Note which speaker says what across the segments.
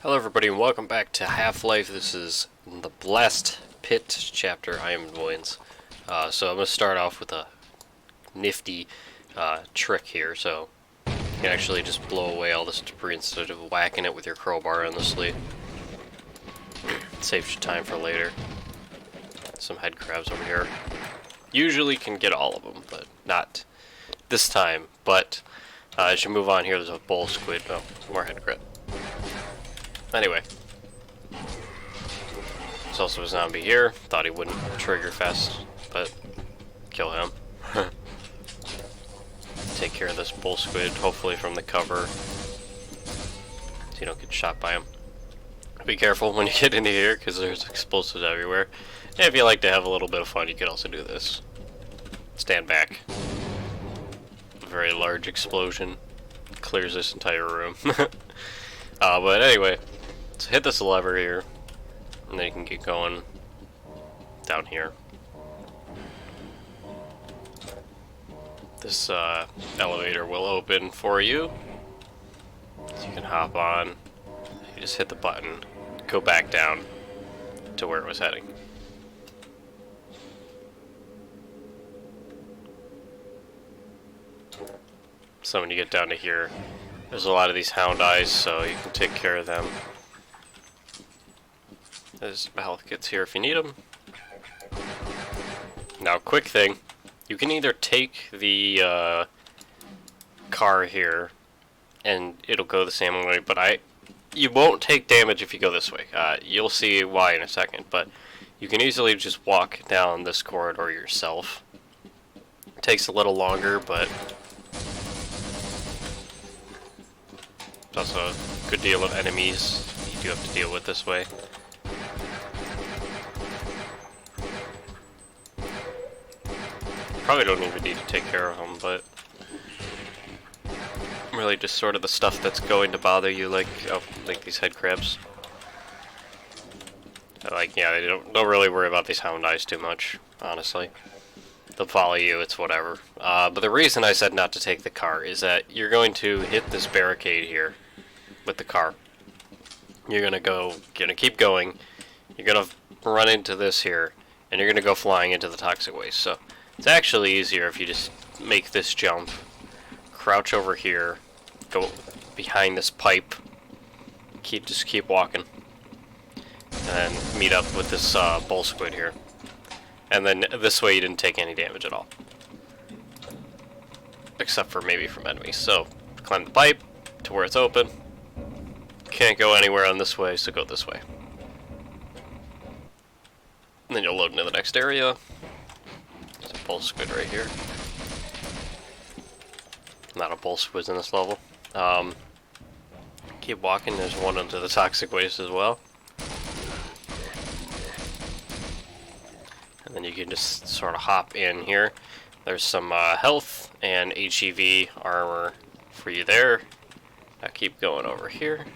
Speaker 1: Hello everybody and welcome back to Half-Life. This is the Blast Pit chapter. I am Nvoyhinz. So I'm going to start off with a nifty trick here. So you can actually just blow away all this debris instead of whacking it with your crowbar endlessly. Saves you time for later. Some head crabs over here. Usually can get all of them, but not this time. But as you move on here, there's a bull squid. Oh, more head crab. Anyway, there's also a zombie here. Thought he wouldn't trigger fast, but kill him. Take care of this bull squid, hopefully from the cover, so you don't get shot by him. Be careful when you get into here, because there's explosives everywhere. And if you like to have a little bit of fun, you can also do this. Stand back. A very large explosion clears this entire room. But anyway, so hit this lever here, and then you can get going down here. This elevator will open for you, so you can hop on. You just hit the button, go back down to where it was heading. So when you get down to here, there's a lot of these hound eyes, so you can take care of them as health kits here if you need them. Now, quick thing, you can either take the car here, and it'll go the same way, but you won't take damage if you go this way. You'll see why in a second, but you can easily just walk down this corridor yourself. It takes a little longer, but also a good deal of enemies you do have to deal with this way. Probably don't even need to take care of them, but really just sort of the stuff that's going to bother you, like these head crabs. Yeah, they don't really worry about these hound eyes too much, honestly. They'll follow you, it's whatever. But the reason I said not to take the car is that you're going to hit this barricade here with the car. You're gonna keep going. You're gonna run into this here, and you're gonna go flying into the toxic waste. So it's actually easier if you just make this jump, crouch over here, go behind this pipe, just keep walking, and then meet up with this bull squid here. And then this way you didn't take any damage at all, except for maybe from enemies. So climb the pipe to where it's open. Can't go anywhere on this way, so go this way. And then you'll load into the next area. There's a bull squid right here. Not a bull squid in this level. Keep walking, there's one into the toxic waste as well. And then you can just sort of hop in here. There's some health and HEV armor for you there. Now keep going over here.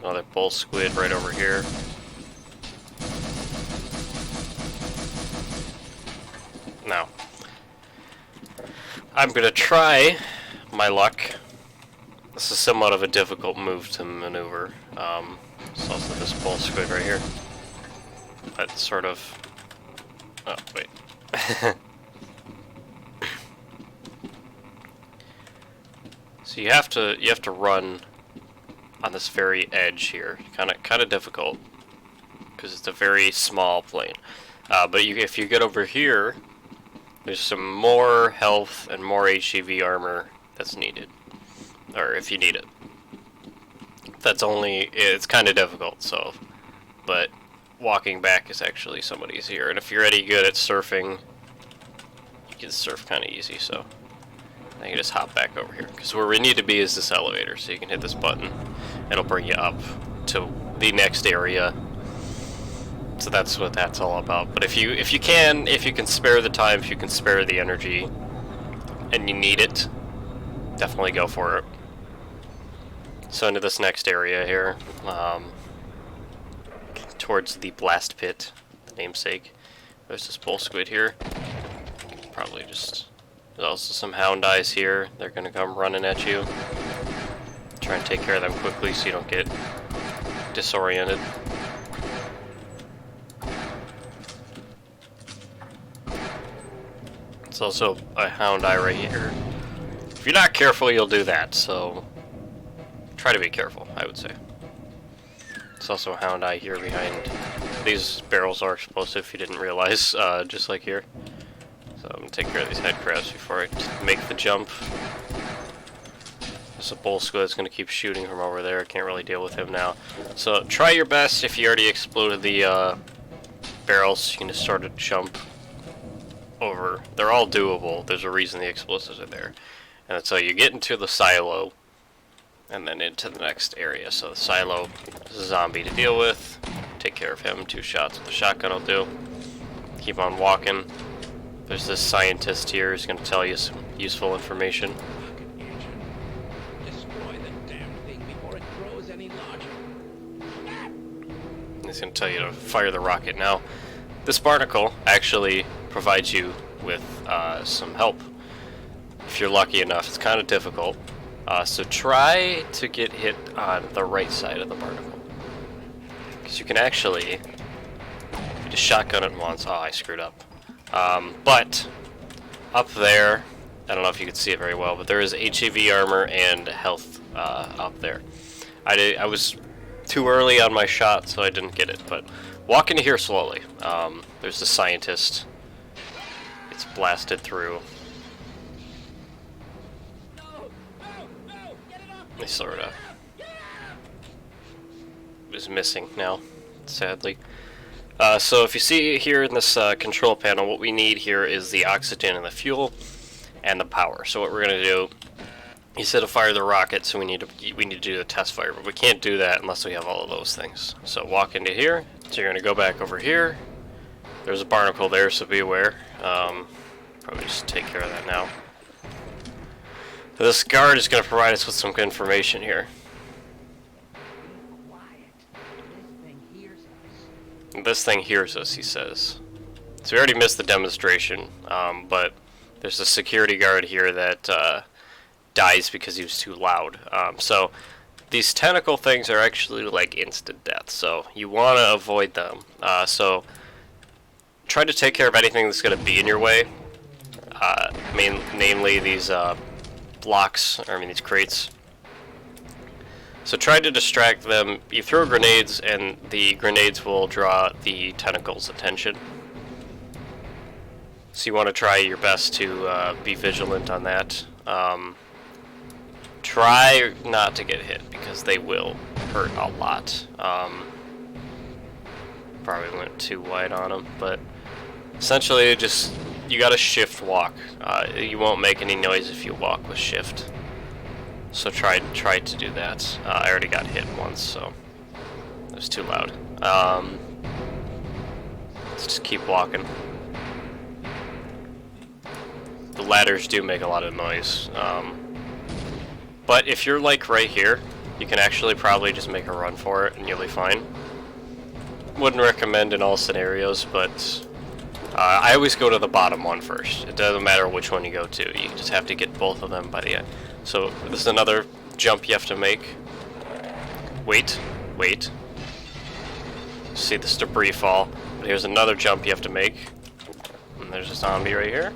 Speaker 1: Another bull squid right over here. Now, I'm gonna try my luck. This is somewhat of a difficult move to maneuver. There's also this bull squid right here. But sort of... Oh, wait. So you have to run on this very edge here. Kind of difficult because it's a very small plane. But if you get over here, there's some more health and more HEV armor that's needed, or if you need it. It's kind of difficult. So, but walking back is actually somewhat easier. And if you're any good at surfing, you can surf kind of easy. So. I can just hop back over here, because where we need to be is this elevator, so you can hit this button. It'll bring you up to the next area. So that's what that's all about. But if you can spare the time, if you can spare the energy, and you need it, definitely go for it. So into this next area here, towards the blast pit, the namesake. There's this bull squid here. Probably just... There's also some hound eyes here. They're gonna come running at you. Try and take care of them quickly so you don't get disoriented. It's also a hound eye right here. If you're not careful, you'll do that, so try to be careful, I would say. There's also a hound eye here behind. These barrels are explosive, if you didn't realize, just like here. So I'm going to take care of these head crabs before I make the jump. There's a bull squid that's going to keep shooting from over there. I can't really deal with him now. So try your best. If you already exploded the barrels, you can just sort of jump over. They're all doable. There's a reason the explosives are there. And so you get into the silo, and then into the next area. So the silo is a zombie to deal with. Take care of him. 2 shots with the shotgun will do. Keep on walking. There's this scientist here who's going to tell you some useful information.
Speaker 2: Destroy the damn thing before it grows any larger.
Speaker 1: He's going to tell you to fire the rocket. Now, this barnacle actually provides you with some help. If you're lucky enough, it's kind of difficult. So try to get hit on the right side of the barnacle. Because you can actually, if you just shotgun it once, oh, I screwed up. But up there, I don't know if you can see it very well, but there is HAV armor and health up there. I was too early on my shot, so I didn't get it, but walk into here slowly. There's the scientist. It's blasted through. He sort of is missing now, sadly. So if you see here in this control panel, what we need here is the oxygen and the fuel and the power. So what we're going to do, he said to fire the rocket, so we need to do the test fire, but we can't do that unless we have all of those things. So walk into here. So you're going to go back over here. There's a barnacle there, so be aware. Probably just take care of that now. This guard is going to provide us with some good information here. This thing hears us, he says. So we already missed the demonstration, but there's a security guard here that dies because he was too loud. So these tentacle things are actually like instant death, so you want to avoid them. So try to take care of anything that's going to be in your way, namely these blocks, or I mean these crates. So try to distract them. You throw grenades, and the grenades will draw the tentacles' attention. So you want to try your best to be vigilant on that. Try not to get hit, because they will hurt a lot. Probably went too wide on them, but essentially just you gotta shift walk. You won't make any noise if you walk with shift. So try to do that. I already got hit once, so it was too loud. Let's just keep walking. The ladders do make a lot of noise. But if you're like right here, you can actually probably just make a run for it and you'll be fine. Wouldn't recommend in all scenarios, but I always go to the bottom one first. It doesn't matter which one you go to. You just have to get both of them by the end. So this is another jump you have to make. Wait. See this debris fall. But here's another jump you have to make. And there's a zombie right here.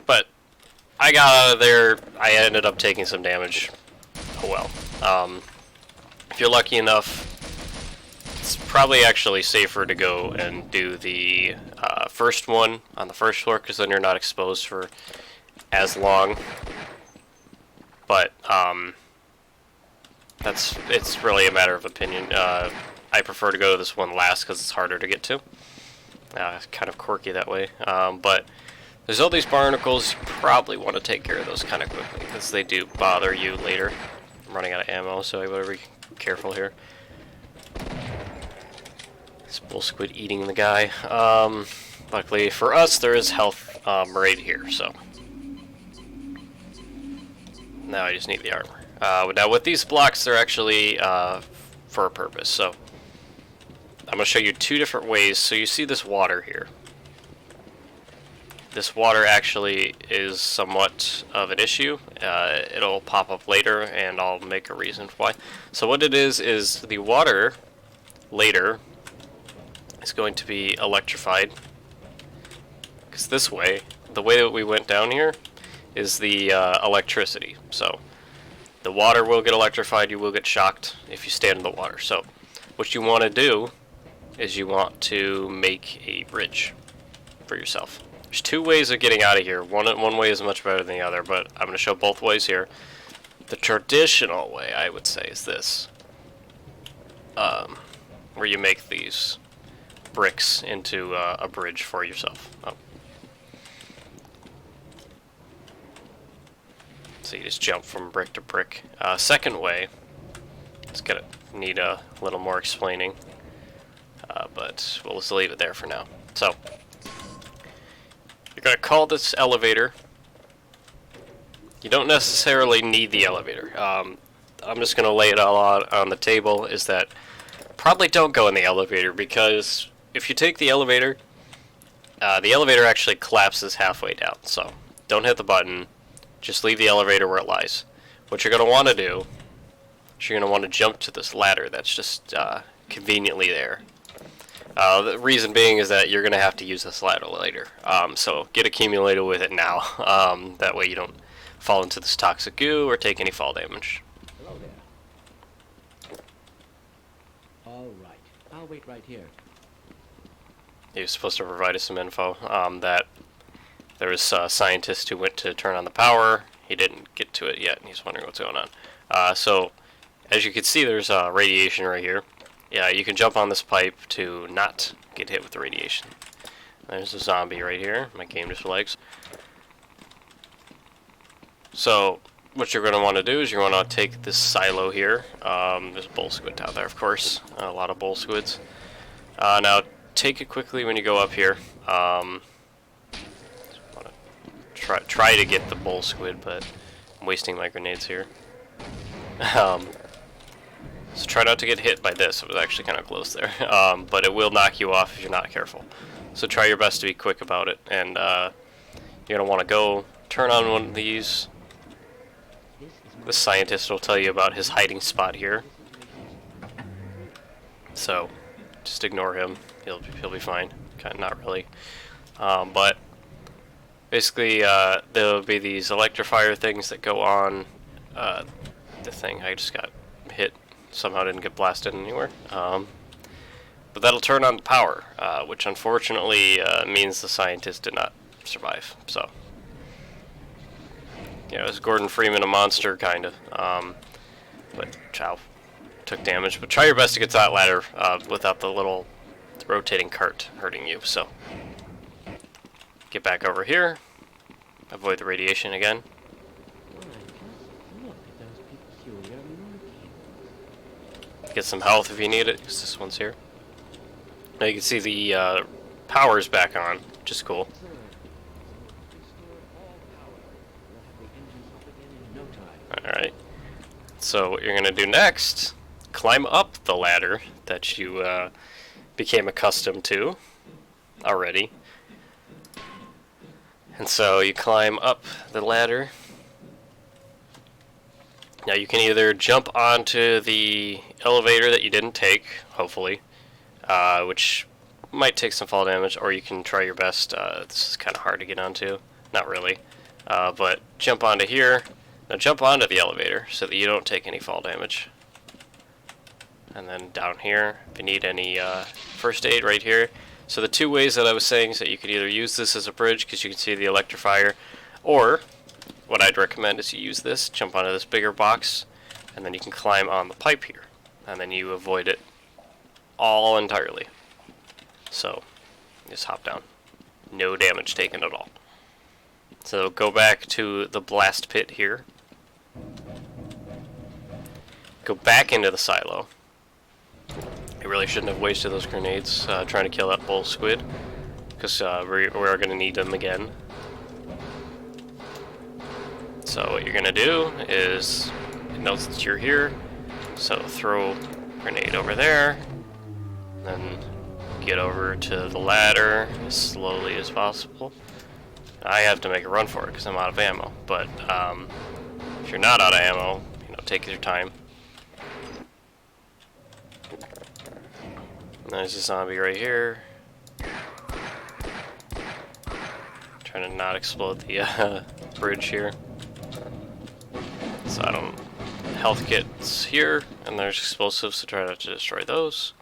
Speaker 1: But I got out of there. I ended up taking some damage. Oh well. If you're lucky enough, it's probably actually safer to go and do the first one on the first floor, because then you're not exposed for as long. But it's really a matter of opinion. I prefer to go to this one last because it's harder to get to. It's kind of quirky that way. But there's all these barnacles. You probably want to take care of those kind of quickly, because they do bother you later. I'm running out of ammo, so I better be careful here. This bull squid eating the guy. Luckily for us, there is health right here, so now I just need the armor. Now with these blocks, they're actually for a purpose. So I'm going to show you two different ways. So you see this water here. this water actually is somewhat of an issue. It'll pop up later, and I'll make a reason why. So what it is the water later is going to be electrified. Because this way, the way that we went down here, is the electricity. So the water will get electrified, you will get shocked if you stand in the water. So what you want to do is you want to make a bridge for yourself. There's two ways of getting out of here. One way is much better than the other, but I'm going to show both ways here. The traditional way, I would say, is this. Where you make these bricks into a bridge for yourself. Oh. So you just jump from brick to brick. Second way, it's going to need a little more explaining, but we'll just leave it there for now. So, you're going to call this elevator. You don't necessarily need the elevator. I'm just going to lay it all out on the table, is that probably don't go in the elevator, because if you take the elevator actually collapses halfway down. So, don't hit the button. Just leave the elevator where it lies. What you're going to want to do is you're going to want to jump to this ladder that's just conveniently there. The reason being is that you're going to have to use this ladder later. So get accumulated with it now. That way you don't fall into this toxic goo or take any fall damage.
Speaker 2: Hello there. All right. I'll wait right here.
Speaker 1: He was supposed to provide us some info that there was a scientist who went to turn on the power. He didn't get to it yet, and he's wondering what's going on. So, as you can see, there's radiation right here. Yeah, you can jump on this pipe to not get hit with the radiation. There's a zombie right here. My game just lags. So, what you're going to want to do is you're going to take this silo here. There's a bull squid down there, of course. A lot of bull squids. Now, take it quickly when you go up here. Try to get the bull squid, but I'm wasting my grenades here. So try not to get hit by this. It was actually kind of close there. But it will knock you off if you're not careful. So try your best to be quick about it. And you're going to want to go turn on one of these. The scientist will tell you about his hiding spot here. So just ignore him. He'll be fine. Kind of not really. But basically, there'll be these electrifier things that go on the thing. I just got hit. Somehow didn't get blasted anywhere. But that'll turn on the power, which unfortunately means the scientist did not survive. So, yeah, it was Gordon Freeman a monster, kind of. But, chow. Took damage. But try your best to get to that ladder without the little rotating cart hurting you. So, get back over here. Avoid the radiation again. Get some health if you need it, because this one's here. Now you can see the power's back on, which is cool. Alright. So what you're going to do next, climb up the ladder that you became accustomed to already. And so you climb up the ladder. Now you can either jump onto the elevator that you didn't take, hopefully, which might take some fall damage, or you can try your best. This is kind of hard to get onto. Not really. But jump onto here. Now jump onto the elevator so that you don't take any fall damage. And then down here, if you need any first aid, right here. So the two ways that I was saying is that you could either use this as a bridge, because you can see the electrifier, or what I'd recommend is you use this, jump onto this bigger box, and then you can climb on the pipe here. And then you avoid it all entirely. So, just hop down. No damage taken at all. So go back to the blast pit here. Go back into the silo. I really shouldn't have wasted those grenades trying to kill that bull squid, because we're going to need them again. So what you're going to do is, it knows that you're here, so throw a grenade over there, then get over to the ladder as slowly as possible. I have to make a run for it because I'm out of ammo. But if you're not out of ammo, you know, take your time. There's a zombie right here. Trying to not explode the bridge here. So I don't... Health kits here, and there's explosives, so try not to destroy those.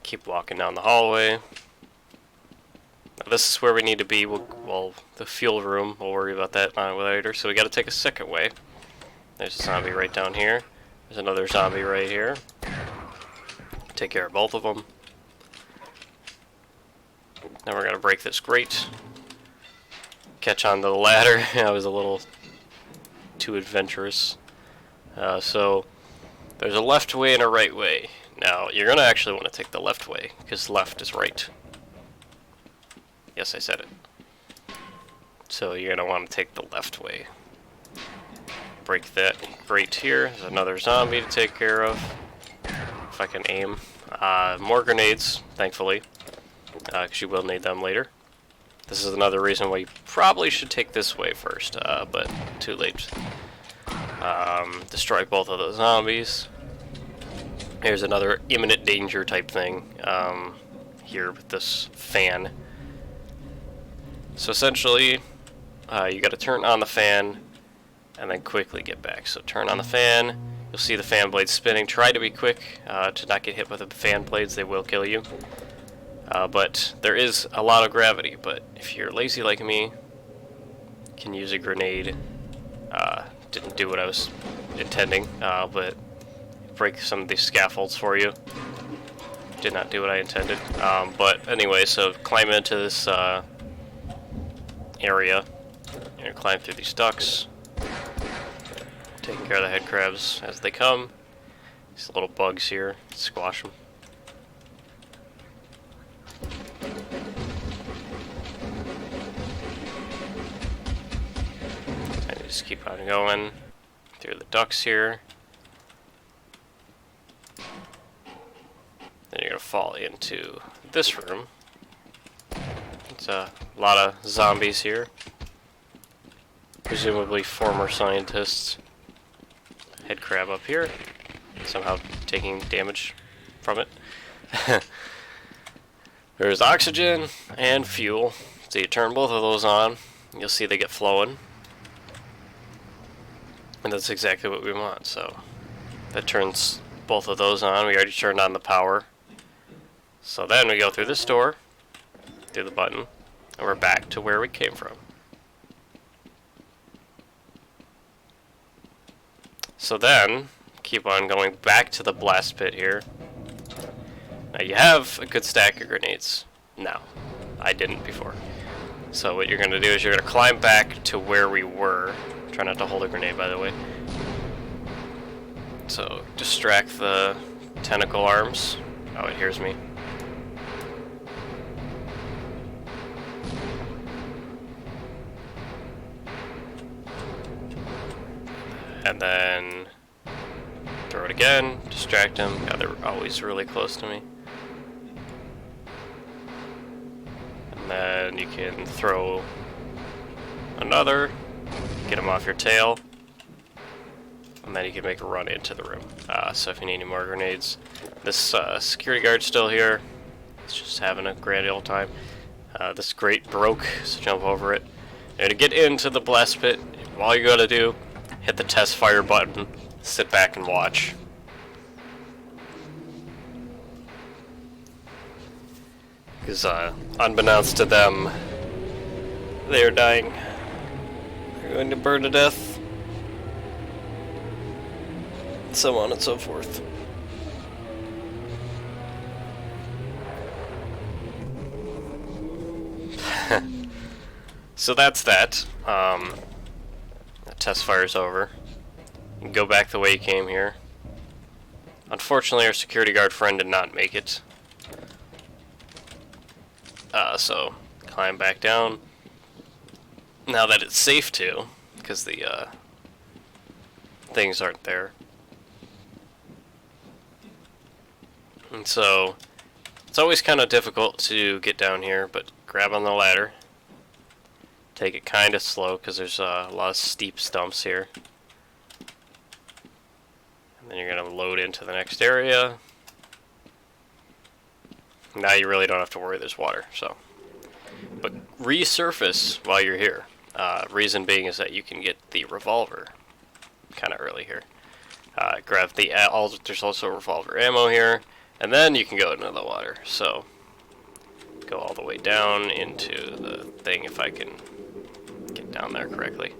Speaker 1: Keep walking down the hallway. Now this is where we need to be. Well, the fuel room, we'll worry about that later. So we gotta take a second way. There's a zombie right down here. There's another zombie right here. Take care of both of them. Now we're gonna break this grate. Catch on the ladder. I was a little too adventurous. So there's a left way and a right way. Now you're gonna actually want to take the left way because left is right. Yes, I said it. So you're gonna want to take the left way. Break that grate here. There's another zombie to take care of. If I can aim. More grenades, thankfully, because you will need them later. This is another reason why you probably should take this way first, but too late. Destroy both of those zombies. Here's another imminent danger type thing here with this fan. So essentially, you got to turn on the fan and then quickly get back. So turn on the fan. You'll see the fan blades spinning. Try to be quick to not get hit with the fan blades. They will kill you. But there is a lot of gravity. But if you're lazy like me, you can use a grenade. Didn't do what I was intending, but break some of these scaffolds for you. Did not do what I intended. But anyway, so climb into this area. You're gonna climb through these ducts. Taking care of the head crabs as they come. These little bugs here, squash them. And just keep on going through the ducts here. Then you're gonna fall into this room. It's a lot of zombies here. Presumably former scientists. Head crab up here, somehow taking damage from it. There's oxygen and fuel. So you turn both of those on, you'll see they get flowing. And that's exactly what we want. So that turns both of those on. We already turned on the power. So then we go through this door, through the button, and we're back to where we came from. So then, keep on going back to the blast pit here. Now you have a good stack of grenades. Now, I didn't before. So what you're going to do is you're going to climb back to where we were. Try not to hold a grenade, by the way. So, distract the tentacle arms. Oh, it hears me. And then throw it again, distract them. Yeah, they're always really close to me. And then you can throw another, get them off your tail, and then you can make a run into the room. So if you need any more grenades. This security guard's still here. It's just having a grand old time. This grate broke, so jump over it. And to get into the blast pit, all you gotta do, hit the test fire button, sit back and watch. Because unbeknownst to them, they are dying. They're going to burn to death. So on and so forth. So that's that. The test fire's over. You can go back the way you came here. Unfortunately, our security guard friend did not make it. So, climb back down. Now that it's safe to, because the things aren't there. And so, it's always kind of difficult to get down here, but grab on the ladder. Take it kind of slow because there's a lot of steep stumps here. And then you're going to load into the next area. Now you really don't have to worry there's water. But resurface while you're here. Reason being is that you can get the revolver kind of early here. Grab the there's also revolver ammo here, and then you can go into the water. So go all the way down into the thing if I can get down there correctly.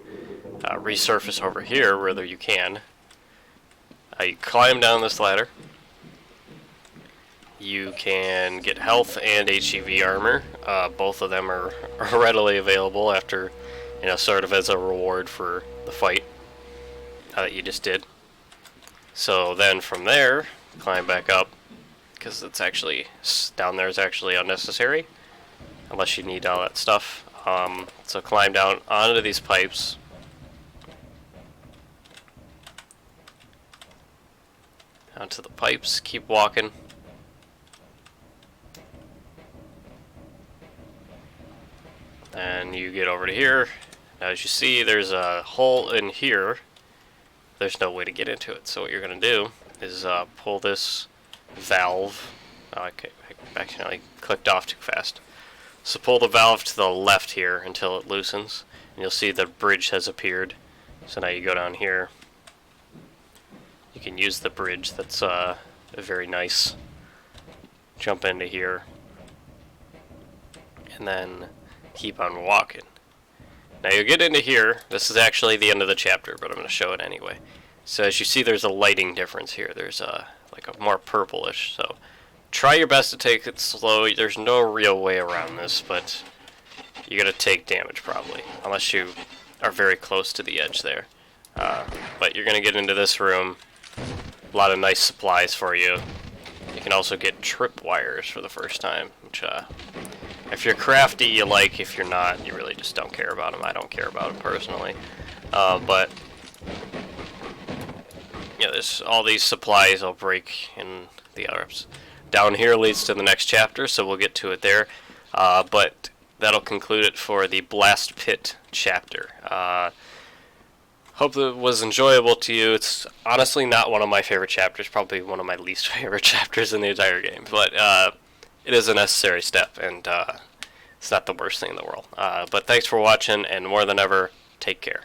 Speaker 1: Resurface over here whether you can. You climb down this ladder. You can get health and HEV armor. Both of them are readily available after, sort of as a reward for the fight that you just did. So then from there, climb back up, because it's actually, down there is actually unnecessary, unless you need all that stuff. So climb down onto these pipes. Onto the pipes, keep walking. And you get over to here. Now, as you see, there's a hole in here. There's no way to get into it. So what you're going to do is pull this valve. Oh, I accidentally clicked off too fast. So pull the valve to the left here until it loosens. And you'll see the bridge has appeared. So now you go down here. You can use the bridge. That's very nice. Jump into here. And then keep on walking. Now you get into here. This is actually the end of the chapter, but I'm going to show it anyway. So as you see, there's a lighting difference here. There's like a more purplish. So try your best to take it slow. There's no real way around this, but you're going to take damage probably, unless you are very close to the edge there. But you're going to get into this room. A lot of nice supplies for you. You can also get tripwires for the first time, which if you're crafty, you like. If you're not, you really just don't care about them. I don't care about them personally. But yeah, there's all these supplies I'll break in the others. Down here leads to the next chapter, so we'll get to it there. But that'll conclude it for the Blast Pit chapter. Hope it was enjoyable to you. It's honestly not one of my favorite chapters, probably one of my least favorite chapters in the entire game. But it is a necessary step, and it's not the worst thing in the world. But thanks for watching, and more than ever, take care.